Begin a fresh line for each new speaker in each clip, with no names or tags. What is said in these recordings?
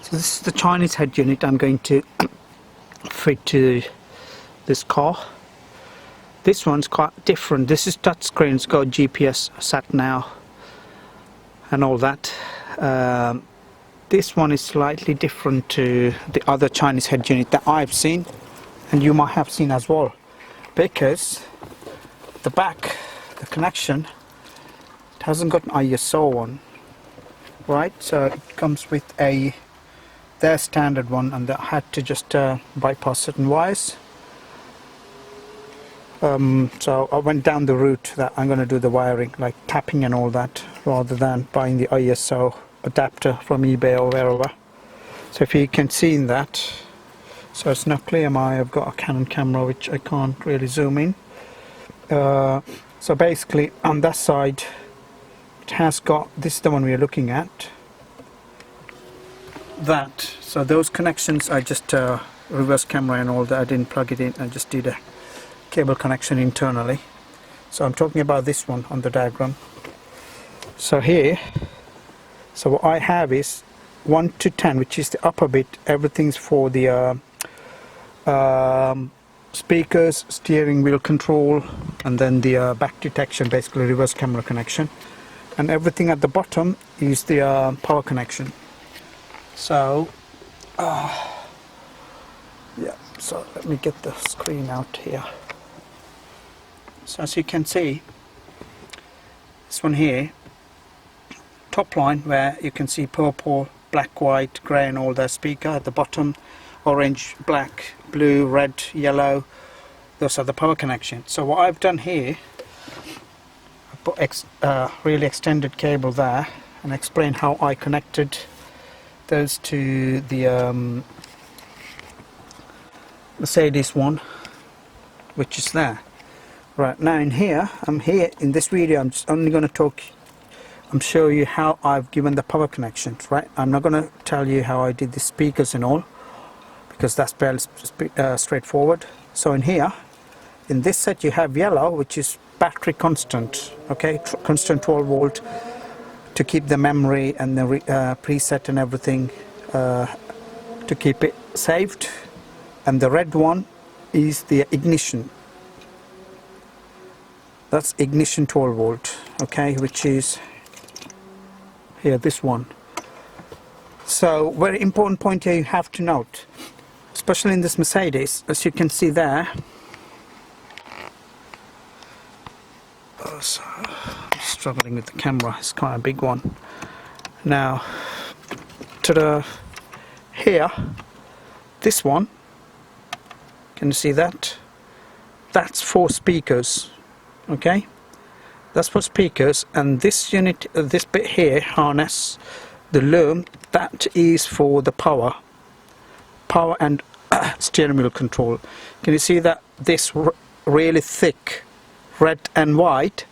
So this is the Chinese head unit I'm going to fit to this car. This one's quite different. This is touchscreen, it's got GPS, sat nav and all that. This one is slightly different to the other Chinese head unit that I've seen, and you might have seen as well, because the back, the connection, it hasn't got an ISO one, right? So it comes with their standard one, and I had to just bypass certain wires. So I went down the route that I'm going to do the wiring, like tapping and all that, rather than buying the ISO adapter from eBay or wherever. So if you can see in that, so it's not clear. I've got a Canon camera which I can't really zoom in. So basically on that side it has got, this is the one we're looking at, that. So those connections I just reverse camera and all that, I didn't plug it in, I just did a cable connection internally. So I'm talking about this one on the diagram. So here, so what I have is 1 to 10, which is the upper bit. Everything's for the speakers, steering wheel control, and then the back detection, basically reverse camera connection. And everything at the bottom is the power connection. So yeah, so let me get the screen out here. So as you can see, this one here, top line, where you can see purple, black, white, grey and all that speaker. At the bottom, orange, black, blue, red, yellow, those are the power connections. So what I've done here, I put really extended cable there and explain how I connected those to the Mercedes one, which is there. Right, now in here, in this video, I'm just only going to show you how I've given the power connections, right? I'm not going to tell you how I did the speakers and all, because that's fairly straightforward. So in here, in this set you have yellow, which is battery constant, okay, constant 12 volt, to keep the memory and the preset and everything, to keep it saved. And the red one is the ignition. That's ignition 12 volt, okay, which is here, this one. So very important point here you have to note, especially in this Mercedes, as you can see there. Oh, so I'm struggling with the camera, it's quite a big one. Now to the here, this one, can you see that? That's 4 speakers. Okay, that's for speakers, and this unit, this bit here, harness, the loom, that is for the power and steering wheel control. Can you see that this really thick red and white,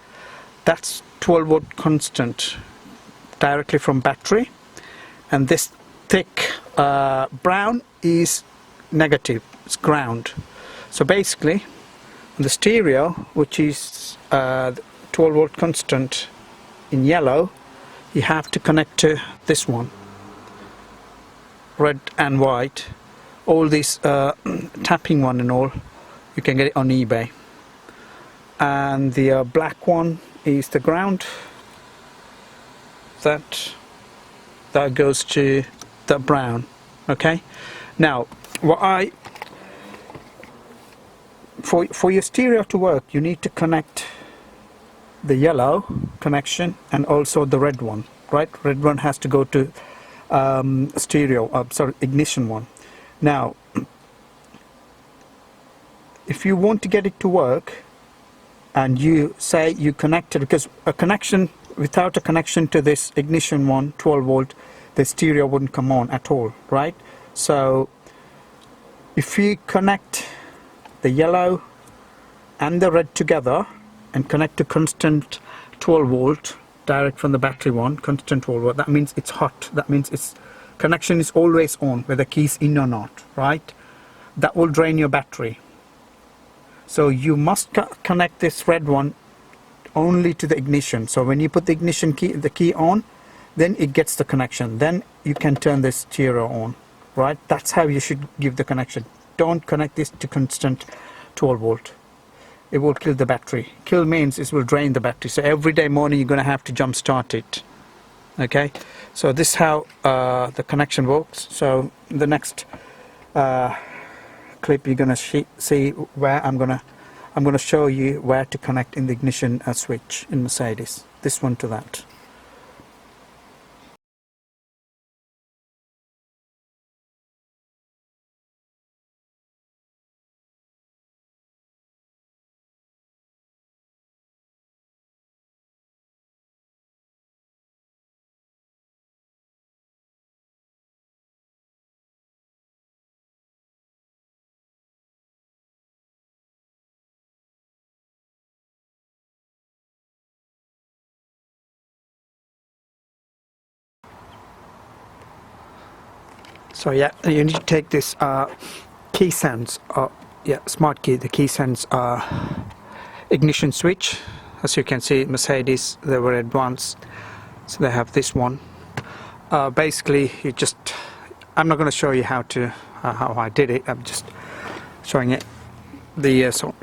that's 12 volt constant directly from battery, and this thick brown is negative, it's ground. So basically the stereo, which is 12 volt constant in yellow, you have to connect to this one, red and white. All this tapping one and all, you can get it on eBay. And the black one is the ground, that goes to the brown. Okay, now what for your stereo to work, you need to connect the yellow connection and also the red one, right? Red one has to go to ignition one. Now if you want to get it to work, and you say you connect it, because a connection without a connection to this ignition one, 12 volt, the stereo wouldn't come on at all, right? So if you connect the yellow and the red together and connect to constant 12 volt direct from the battery one, constant 12 volt, that means it's hot, that means its connection is always on, whether keys in or not, right? That will drain your battery. So you must connect this red one only to the ignition. So when you put the ignition key, the key on, then it gets the connection. Then you can turn this stereo on, right? That's how you should give the connection. Don't connect this to constant 12 volt. It will kill the battery. Kill means it will drain the battery. So every day morning you're going to have to jump start it. Okay, so this is how the connection works. So in the next clip you're going to see where I'm going to show you where to connect in the ignition switch in Mercedes. This one to that. So yeah, you need to take this key sense, smart key, the key sense ignition switch. As you can see, Mercedes, they were advanced, so they have this one. Basically, you just, I'm not going to show you how I did it. I'm just showing it,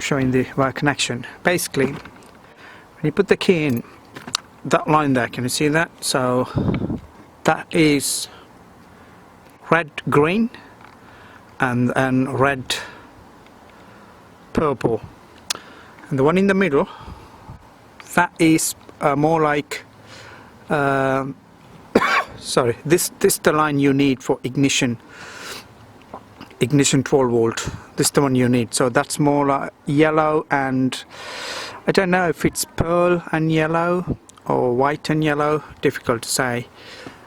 showing the wire connection. Basically, when you put the key in, that line there, can you see that? So that is red green and red purple, and the one in the middle, that is more like sorry, this the line you need for ignition 12 volt. This is the one you need. So that's more like yellow, and I don't know if it's pearl and yellow or white and yellow, difficult to say.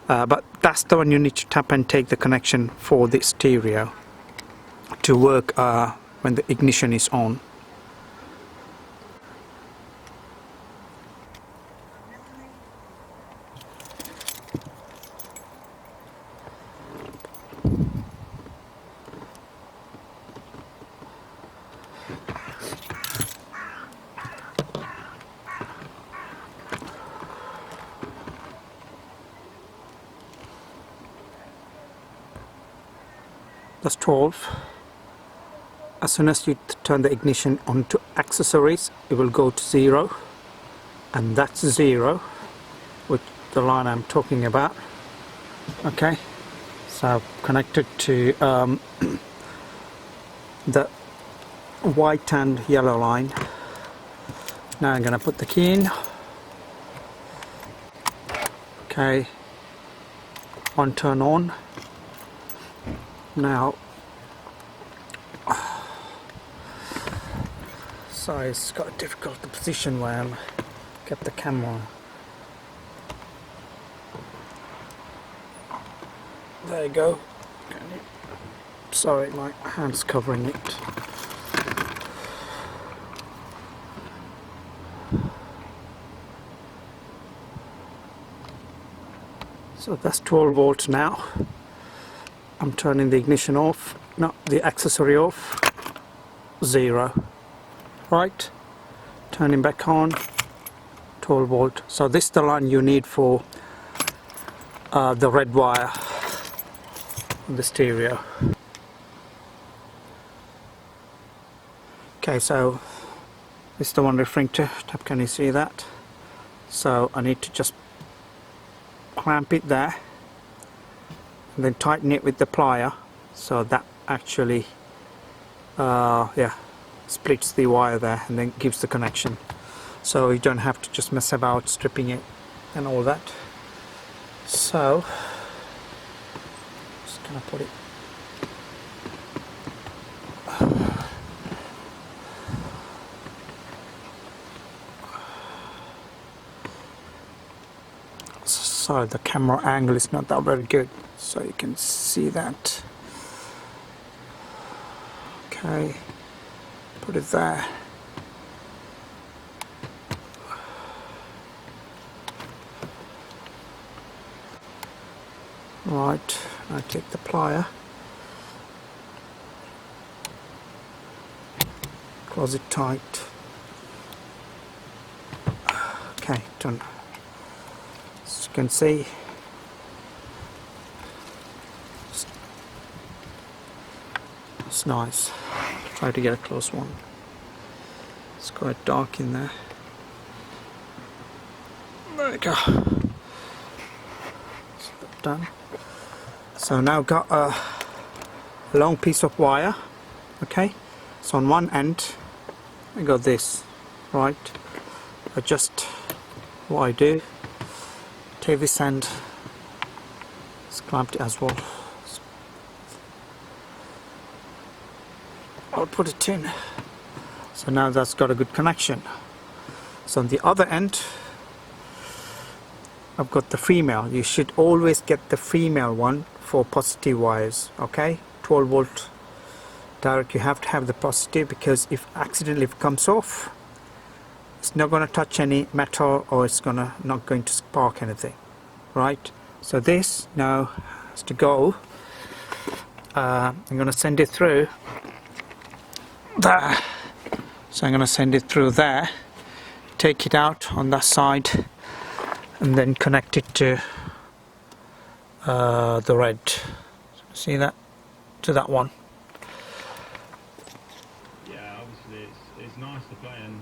But that's the one you need to tap and take the connection for the stereo to work when the ignition is on. That's 12. As soon as you turn the ignition on to accessories, it will go to 0, and that's 0, which the line I'm talking about. Okay, so I've connected to the white and yellow line. Now I'm going to put the key in. Okay, one turn on. Now, sorry, it's got a difficult position where I'm kept the camera. There you go. Sorry, my hand's covering it. So that's 12 volts now. I'm turning the ignition off, no, the accessory off, 0. Right, turning back on, 12 volt. So this is the line you need for the red wire, the stereo. Okay, so this is the one referring to. Can you see that? So I need to just clamp it there, and then tighten it with the plier, so that actually splits the wire there and then gives the connection, so you don't have to just mess about stripping it and all that. So just gonna put it sorry, the camera angle is not that very good, so you can see that. Okay, put it there. Right, I take the plier, close it tight. Okay, done. As you can see, It's nice. Try to get a close one. It's quite dark in there. There we go. So that's done. So now got a long piece of wire. Okay. So on one end I got this, right? I just, what I do, take this end, it's clamped as well. I'll put it in. So now that's got a good connection. So on the other end I've got the female. You should always get the female one for positive wires, okay? 12 volt direct, you have to have the positive, because if accidentally it comes off, it's not going to touch any metal, or it's not going to spark anything, right? So this now has to go. I'm going to send it through there. So I'm going to send it through there, take it out on that side, and then connect it to the red. See that? To that one.
Yeah, obviously it's nice to play, and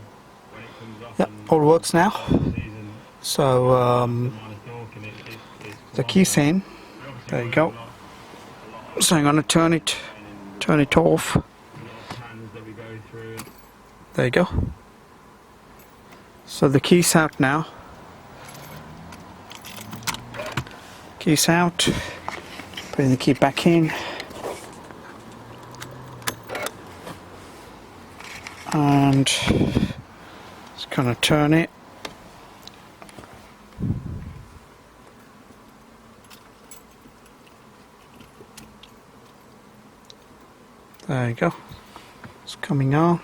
when it comes off,
yep, all works now. So the key's in. There you go. So I'm going to turn it off. There you go. So the key's out now. Key's out. Putting the key back in. And just kind of turn it. There you go. It's coming on.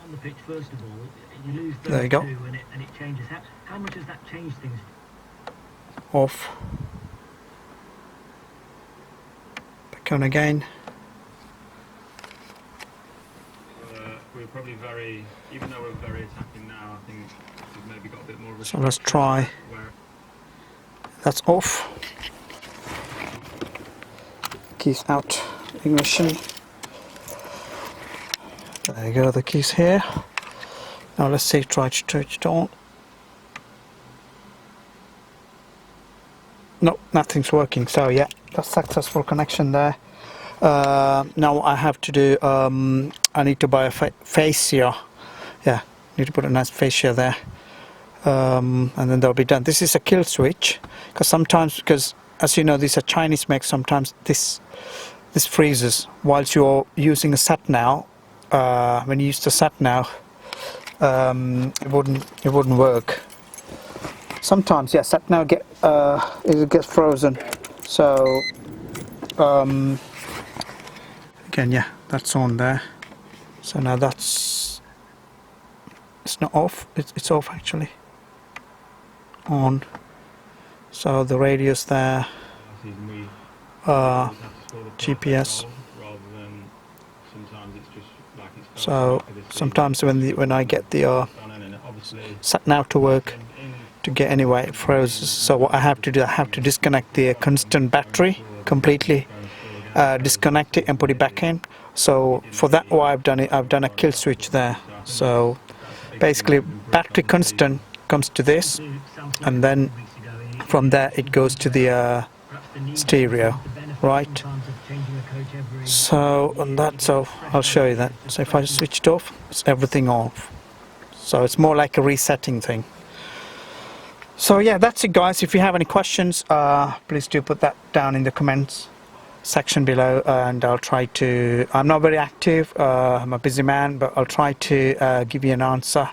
On the pitch, first of all, you lose
there you go.
and it changes. How much does that change things?
Off. Back on again.
We're probably very, even though we're very attacking now, I think we've maybe got a bit more of a...
So let's try. That's off. Keys out. Ignition. There you go, the keys here. Now let's see, try to turn it on. No, nothing's working. So yeah, that's successful connection there. Now I have to do, I need to buy a fascia. Yeah, need to put a nice fascia there. And then they'll be done. This is a kill switch, because as you know, these are Chinese make, sometimes this freezes whilst you're using a sat nav. When you use the sat nav, it wouldn't work. Sometimes, yeah, sat nav it gets frozen. So again, yeah, that's on there. So now it's not off. It's off actually. On. So the radius there. GPS. So sometimes when I get the sat nav to work, to get anywhere, it froze. So what I have to do, I have to disconnect the constant battery completely, disconnect it and put it back in. So for that, what I've done a kill switch there. So basically battery constant comes to this, and then from there it goes to the stereo, right? So on that, so I'll show you that. So if I switch it off, it's everything off. So it's more like a resetting thing. So yeah, that's it guys. If you have any questions, please do put that down in the comments section below, and I'll try to, I'm not very active, I'm a busy man, but I'll try to give you an answer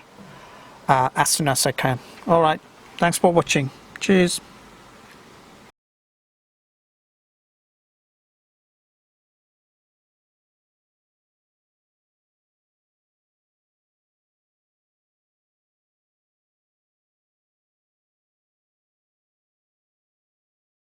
as soon as I can. Alright, thanks for watching. Cheers.